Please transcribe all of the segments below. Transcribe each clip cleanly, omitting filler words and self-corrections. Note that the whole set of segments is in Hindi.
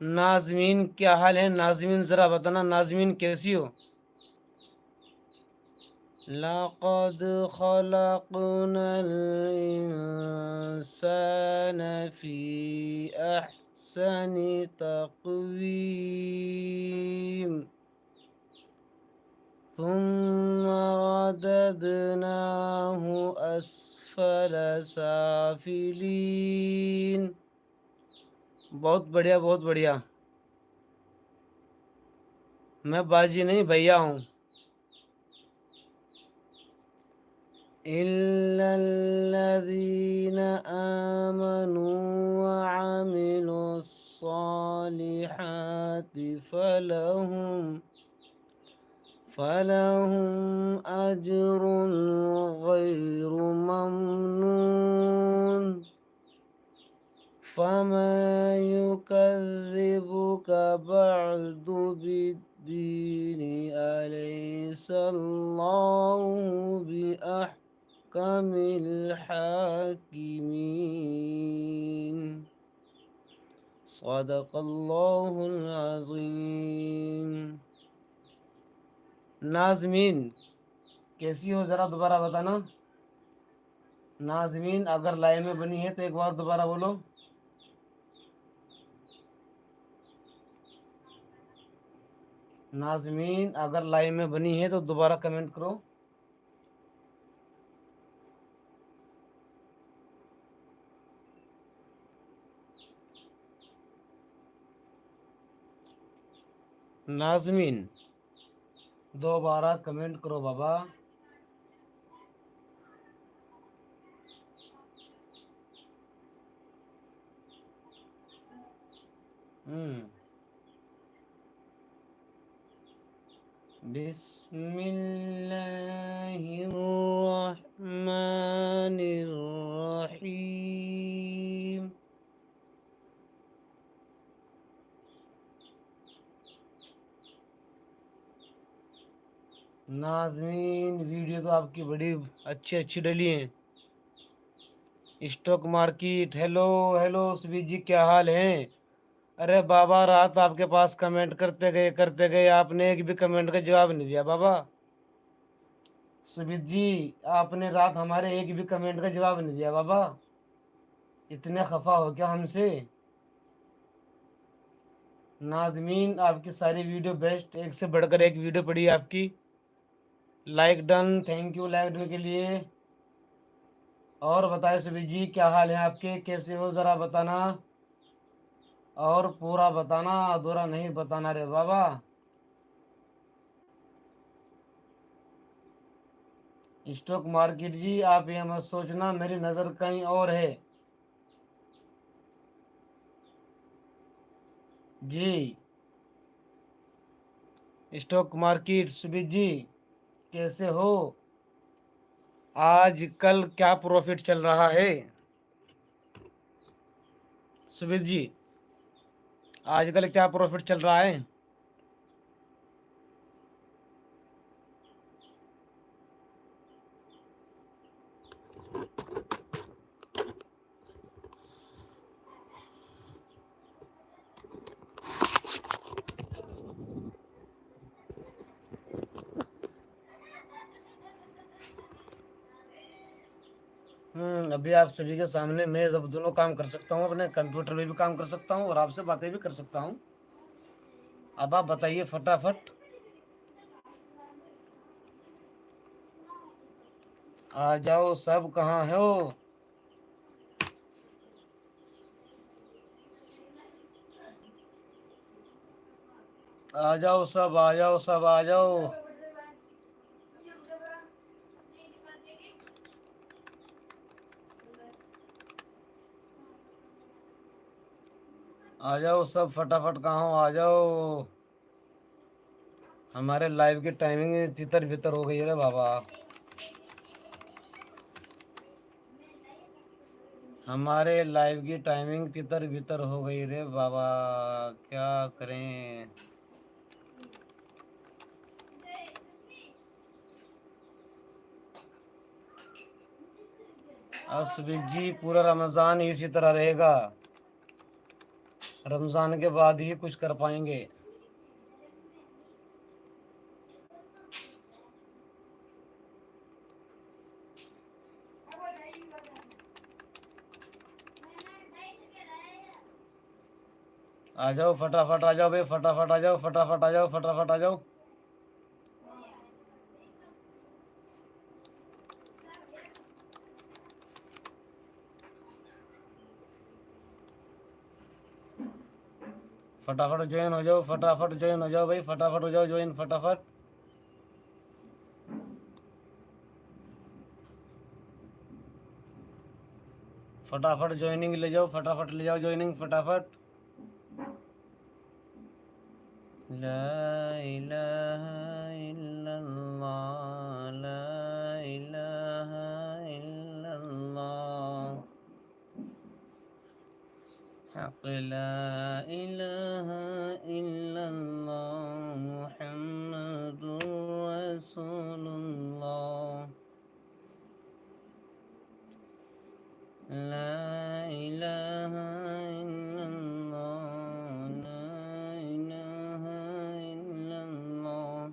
नाज़मीन क्या हाल है? नाज़मीन ज़रा बताना, नाज़मीन कैसी हो? लक़द ख़लक़नल इंसान फ़ी अहसनि तक़वीम थुम्मा रददनाहु अस्फ़ल साफ़िलीन। बहुत बढ़िया, बहुत बढ़िया। मैं बाजी नहीं भैया हूँ। इल्लल्लज़ीन आमनू वअमिलुस्सालिहाति फलहुम अज्रुन गैरु ममनून फमा युकज़्ज़िबुका बअदु बिद्दीन अलैहिस्सलाहु बिअहकमिल हाकिमीन। सदक़ल्लाहुल अज़ीम। नाज़मीन कैसी हो, ज़रा दोबारा बताना। नाज़मीन अगर लाइन में बनी है तो एक बार दोबारा बोलो। नाज़मीन अगर लाइन में बनी है तो दोबारा कमेंट करो। नाज़मीन दोबारा कमेंट करो बाबा। बिस्मिल्लाहिर्रहमानिर्रहीम। नाज़मीन वीडियो तो आपकी बड़ी अच्छी अच्छी डली है। Stock market, hello hello Subir ji, क्या हाल है? अरे बाबा रात आपके पास कमेंट करते गए आपने एक भी कमेंट का जवाब नहीं दिया बाबा। सुमित जी, आपने रात हमारे एक भी कमेंट का जवाब नहीं दिया बाबा। इतने खफा हो क्या हमसे? नाजमीन, आपकी सारी वीडियो बेस्ट, एक से बढ़कर एक वीडियो पड़ी है आपकी। Like done, thank you like done के लिए। और बताए सुमित जी, क्या हाल है आपके, कैसे हो, ज़रा बताना। और पूरा बताना, अधूरा नहीं बताना रे बाबा। स्टॉक मार्केट जी, आप ये मत सोचना मेरी नज़र कहीं और है जी। स्टॉक मार्केट, सुमित जी कैसे हो? आज कल क्या प्रॉफिट चल रहा है सुमित जी? आजकल क्या प्रॉफिट चल रहा है? अभी आप सभी के सामने मैं अब दोनों काम कर सकता हूँ, अपने कंप्यूटर में भी काम कर सकता हूँ और आपसे बातें भी कर सकता हूँ। अब आप बताइए फटाफट। आ जाओ सब, कहाँ हो? आ जाओ सब, आ जाओ सब, आ जाओ। आ जाओ सब फटाफट, कहाँ हो, आ जाओ। हमारे लाइव की टाइमिंग तितर बितर हो गई है रे बाबा। हमारे लाइव की टाइमिंग तितर बितर हो गई रे बाबा, क्या करें। अब सुबीर जी, पूरा रमजान इसी तरह रहेगा। रमजान के बाद ही कुछ कर पाएंगे। आ जाओ फटाफट, आ जाओ भाई, फटाफट आ जाओ, फटाफट आ जाओ, फटाफट आ जाओ। फटाफट ज्वाइन हो जाओ, फटाफट ज्वाइन हो जाओ भाई, फटाफट हो जाओ ज्वाइन, फटाफट। फटाफट ज्वाइनिंग ले जाओ, फटाफट ले जाओ ज्वाइनिंग, फटाफट। ला इलाहा इल्लल्लाह, ला इलाहा इल्लल्लाह, हक़ ला इलाहा इल्लल्लाह, मुहम्मदुर रसूलुल्लाह, ला इलाहा इल्लल्लाह, ला इलाहा इल्लल्लाह,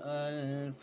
1000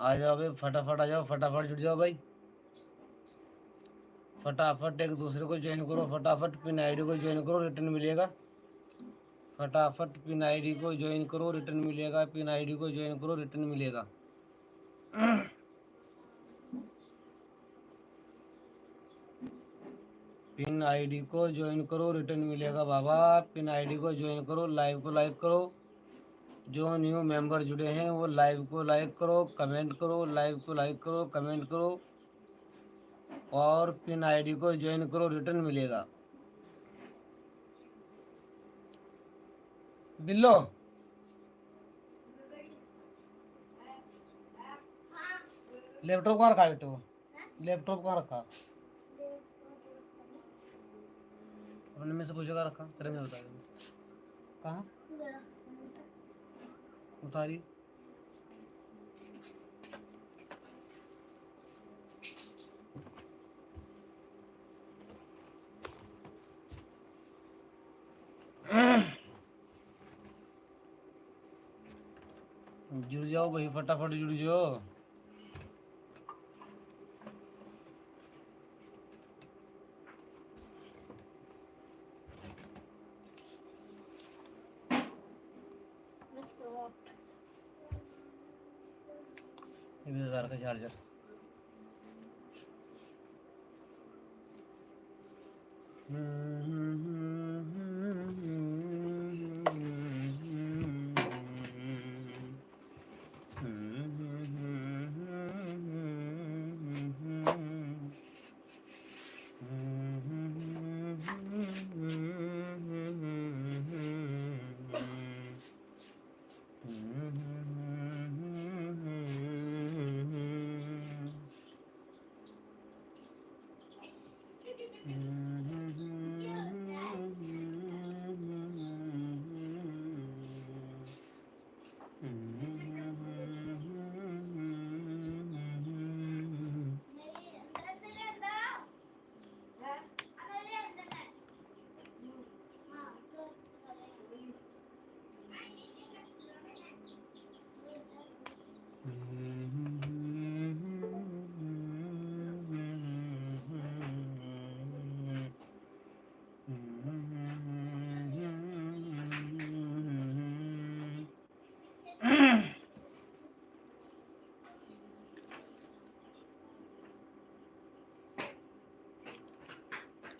आ जाओ भाई फटाफट आ जाओ फटाफट जुड़ जाओ भाई फटाफट एक दूसरे को ज्वाइन करो फटाफट पिन आईडी को ज्वाइन करो रिटर्न मिलेगा फटाफट पिन आईडी को ज्वाइन करो रिटर्न मिलेगा पिन आईडी को ज्वाइन करो रिटर्न मिलेगा पिन आईडी को ज्वाइन करो रिटर्न मिलेगा बाबा पिन आईडी को ज्वाइन करो लाइव को लाइक करो जो न्यू मेंबर जुड़े हैं वो लाइव को लाइक करो कमेंट करो लाइव को लाइक करो कमेंट करो और पिन आईडी को ज्वाइन करो रिटर्न मिलेगा बिल्लो लैपटॉप कहाँ रखा बेटो लैपटॉप कहाँ रखा अपने में से पूछेगा रखा तेरे में बता कहाँ उतारी जुड़ जाओ भाई फटाफट जुड़ जाओ ये 20,000 का चार्जर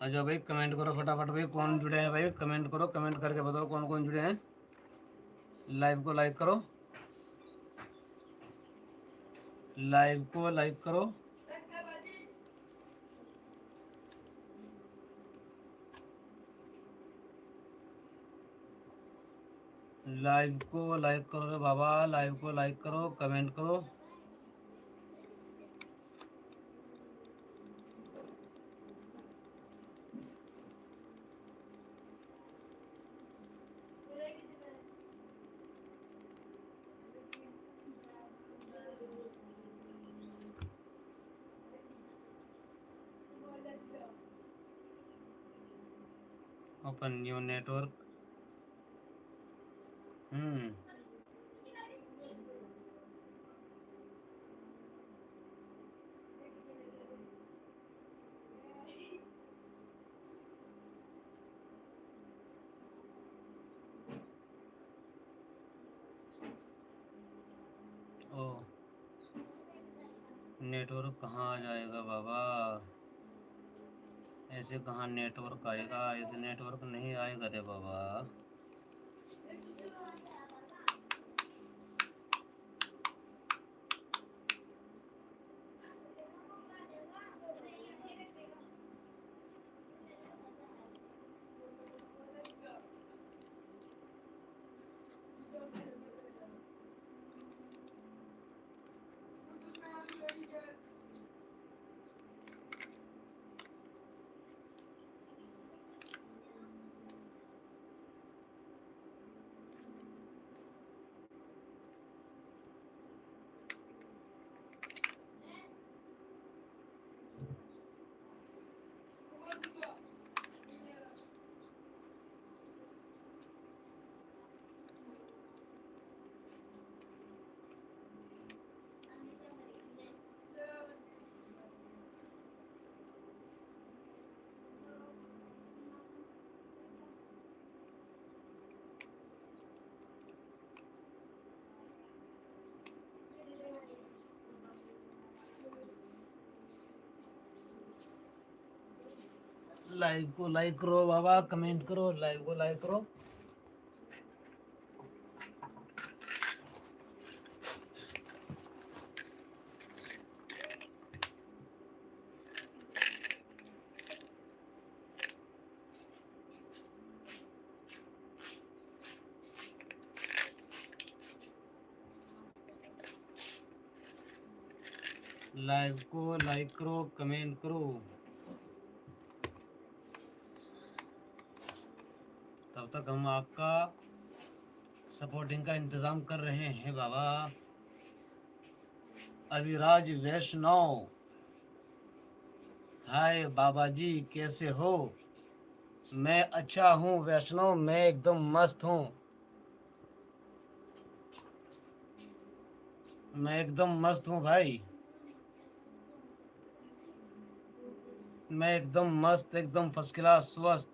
आ जाओ भाई, कमेंट करो फटाफट भाई, कौन जुड़े हैं भाई, कमेंट करो, कमेंट करके बताओ कौन कौन जुड़े हैं। लाइव को लाइक करो, लाइव को लाइक करो। लाइव को लाइक करो रे बाबा, लाइव को लाइक करो, कमेंट करो। Open new network. ओ नेटवर्क कहाँ आ जाएगा बाबा, ऐसे कहाँ नेटवर्क आएगा, ऐसे नेटवर्क नहीं आएगा रे बाबा। लाइव को लाइक करो बाबा, कमेंट करो, लाइव को लाइक करो। लाइव को लाइक करो, कमेंट करो। तब तक हम आपका सपोर्टिंग का इंतजाम कर रहे हैं बाबा। अविराज वैष्णव, हाय बाबा जी कैसे हो? मैं अच्छा हूँ वैष्णव, मैं एकदम मस्त हूँ, मैं एकदम मस्त हूँ भाई, मैं एकदम मस्त, एकदम फर्स्ट क्लास स्वस्थ।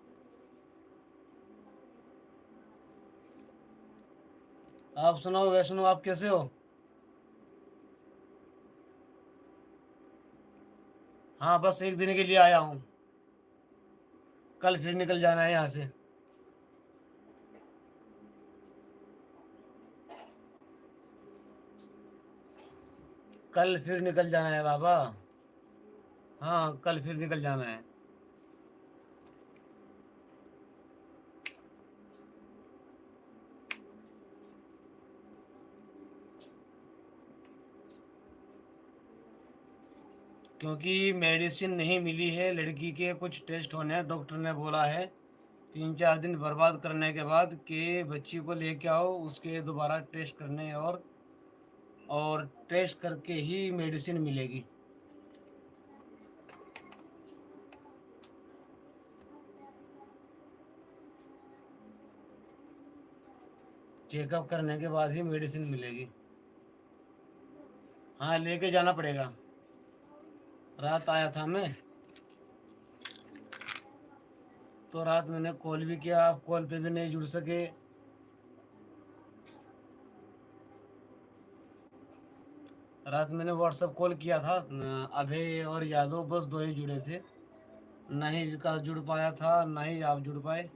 आप सुनाओ वैष्णव, आप कैसे हो? हाँ बस एक दिन के लिए आया हूँ, कल फिर निकल जाना है यहाँ से। कल फिर निकल जाना है बाबा, हाँ कल फिर निकल जाना है। क्योंकि मेडिसिन नहीं मिली है, लड़की के कुछ टेस्ट होने हैं, डॉक्टर ने बोला है 3-4 दिन बर्बाद करने के बाद कि बच्ची को लेके आओ, उसके दोबारा टेस्ट करने और टेस्ट करके ही मेडिसिन मिलेगी। चेकअप करने के बाद ही मेडिसिन मिलेगी। हाँ लेके जाना पड़ेगा। रात आया था मैं, तो रात मैंने कॉल भी किया, आप कॉल पे भी नहीं जुड़ सके। रात मैंने व्हाट्सएप कॉल किया था, अभय और यादव बस दो ही जुड़े थे। नहीं विकास जुड़ पाया था, नहीं आप जुड़ पाए।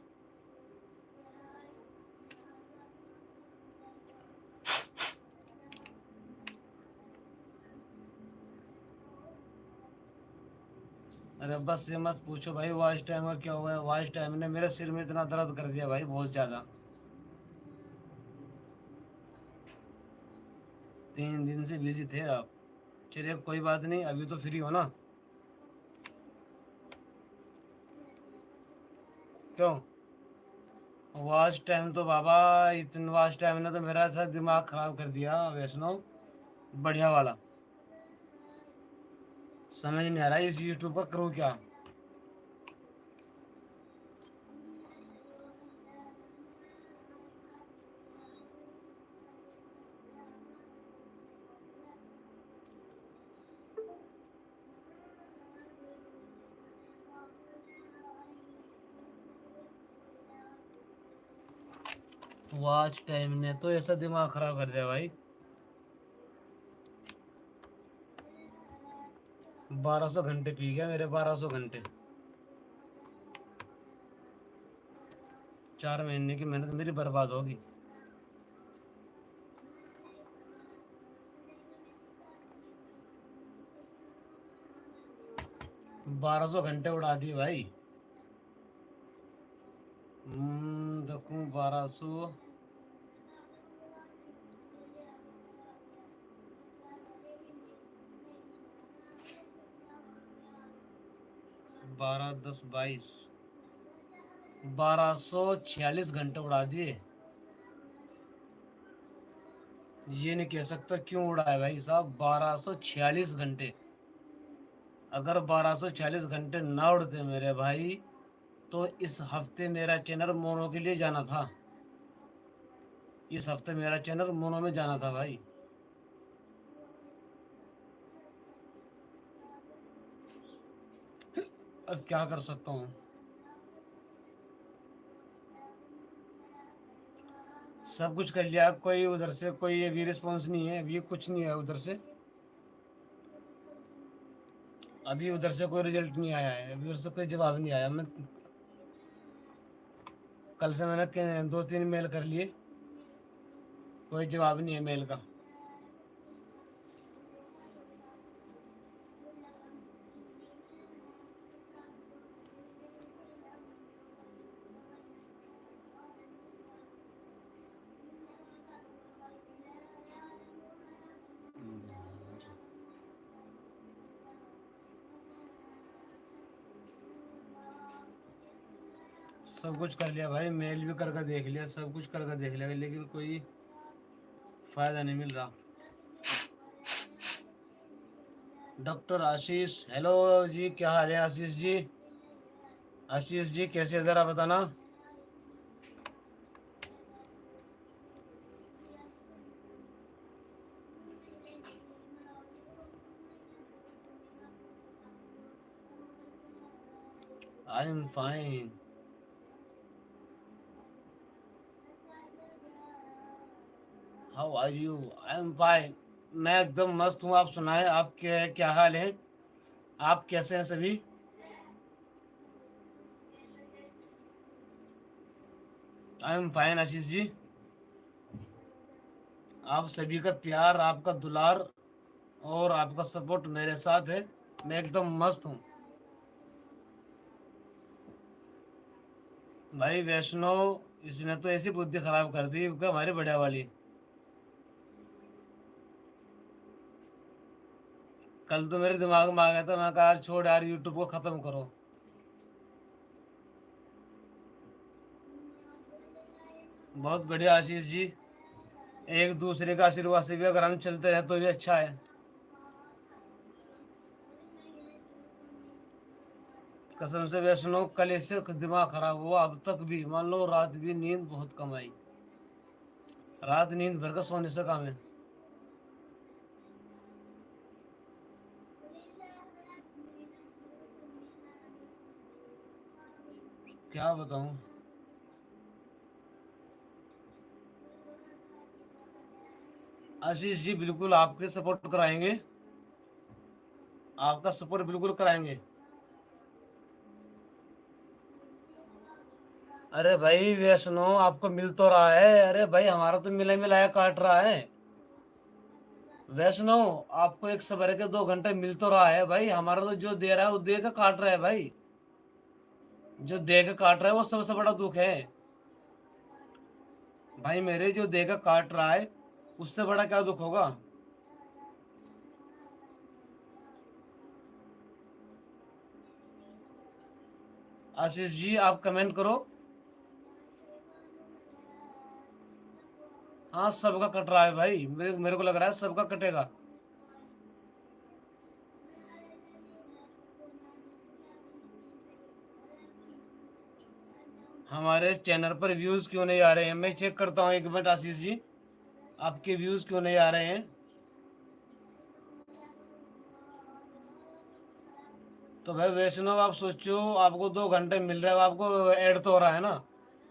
अरे बस ये मत पूछो भाई, वॉइस टाइम का क्या हुआ है। वॉइस टाइम ने मेरे सिर में इतना दर्द कर दिया भाई, बहुत ज्यादा। 3 दिन से बिजी थे आप। चलिए कोई बात नहीं, अभी तो फ्री हो ना। क्यों? वॉच टाइम तो बाबा, इतने वॉच टाइम ने तो मेरा ऐसा दिमाग खराब कर दिया वैष्णव, बढ़िया वाला। समझ नहीं आ रहा इस यूट्यूब का करूँ क्या। वॉच टाइम ने तो ऐसा दिमाग खराब कर दिया भाई। 1200 घंटे पी गया मेरे, 1200 घंटे। 4 महीने की मेहनत मेरी बर्बाद होगी। 1200 घंटे उड़ा दिए भाई। देखूं 1200, 12 10 22, 1246 घंटे उड़ा दिए। ये नहीं कह सकता क्यों उड़ाए भाई साहब, 1246 घंटे। अगर 1246 घंटे ना उड़ते मेरे भाई, तो इस हफ्ते मेरा चैनल मोनो के लिए जाना था। इस हफ्ते मेरा चैनल मोनो में जाना था भाई। अब क्या कर सकता हूँ। सब कुछ कर लिया, कोई उधर से कोई अभी रिस्पॉन्स नहीं है, अभी कुछ नहीं है उधर से। अभी उधर से कोई रिजल्ट नहीं आया है, अभी उधर से कोई जवाब नहीं आया। मैं कल से मैंने 2 3 मेल कर लिए, कोई जवाब नहीं है मेल का। सब कुछ कर लिया भाई, मेल भी करके देख लिया, सब कुछ करके देख लिया, लेकिन कोई फायदा नहीं मिल रहा। डॉक्टर आशीष, हेलो जी, क्या हाल है आशीष जी? आशीष जी कैसे है जरा बताना। I am fine. How are you? I am fine. मैं एकदम मस्त हूँ, आप सुनाए, आप क्या हाल है? आप कैसे हैं सभी? आई एम फाइन आशीष जी। आप सभी का प्यार, आपका दुलार और आपका सपोर्ट मेरे साथ है। मैं एकदम मस्त हूँ भाई। वैष्णव, इसने तो ऐसी बुद्धि खराब कर दी क्या हमारी बढ़िया वाली। कल तो मेरे दिमाग में आ गया था, मैं कहा यार छोड़ यार, यूट्यूब को खत्म करो। बहुत बढ़िया आशीष जी। एक दूसरे का आशीर्वाद से भी अगर हम चलते रहे तो भी अच्छा है। कसम से वैष्णव, कल इससे दिमाग खराब हुआ, अब तक भी मान लो रात भी नींद बहुत कम आई। रात नींद भर कर सोने से काम है। क्या बताऊं। आशीष जी बिल्कुल आपके सपोर्ट कराएंगे, आपका सपोर्ट बिल्कुल कराएंगे। अरे भाई वैष्णो आपको मिल तो रहा है, अरे भाई हमारा तो मिला मिलाया काट रहा है। वैष्णो आपको एक सवेरे के 2 घंटे मिल तो रहा है भाई, हमारा तो जो दे रहा है वो दे के काट रहा है भाई। जो दे के काट रहा है वो सबसे बड़ा दुख है। भाई मेरे जो दे के काट रहा है उससे बड़ा क्या दुख होगा। आशीष जी आप कमेंट करो। हाँ सबका कट रहा है भाई, मेरे को लग रहा है सबका कटेगा। हमारे चैनल पर व्यूज क्यों नहीं आ रहे हैं, मैं चेक करता हूँ 1 मिनट आशीष जी। आपके व्यूज क्यों नहीं आ रहे हैं। तो भाई वैष्णव आप सोचो, आपको 2 घंटे मिल रहा है, आपको ऐड तो हो रहा है ना।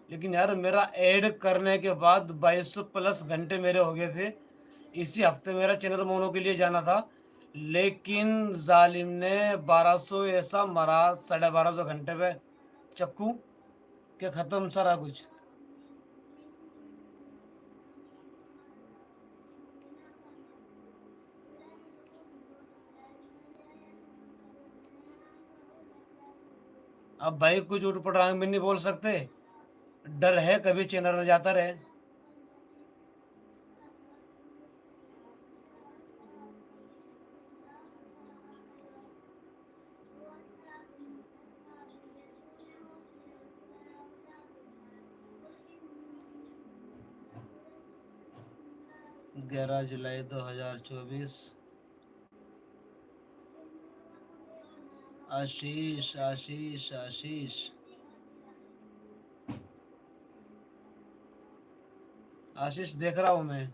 लेकिन यार मेरा ऐड करने के बाद 2200+ घंटे मेरे हो गए थे। इसी हफ्ते मेरा चैनल मोनो के लिए जाना था, लेकिन जालिम ने 1200 ऐसा मारा, 1250 घंटे पे चक्कू के खत्म सारा कुछ। अब भाई कुछ उठ पटांग भी नहीं बोल सकते, डर है कभी चैनल जाता रहे। 11 जुलाई 2024। आशीष आशीष आशीष आशीष देख रहा हूं मैं।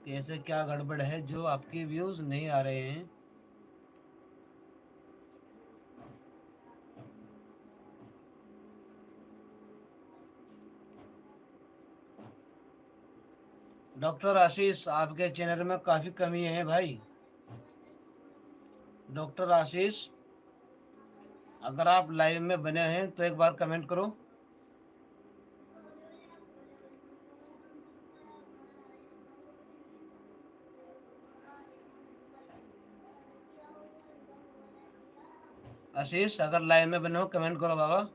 कैसे क्या गड़बड़ है जो आपके व्यूज नहीं आ रहे हैं। डॉक्टर आशीष आपके चैनल में काफी कमी है भाई। डॉक्टर आशीष अगर आप लाइव में बने हैं तो एक बार कमेंट करो। आशीष अगर लाइव में बने हो कमेंट करो बाबा।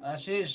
आशीष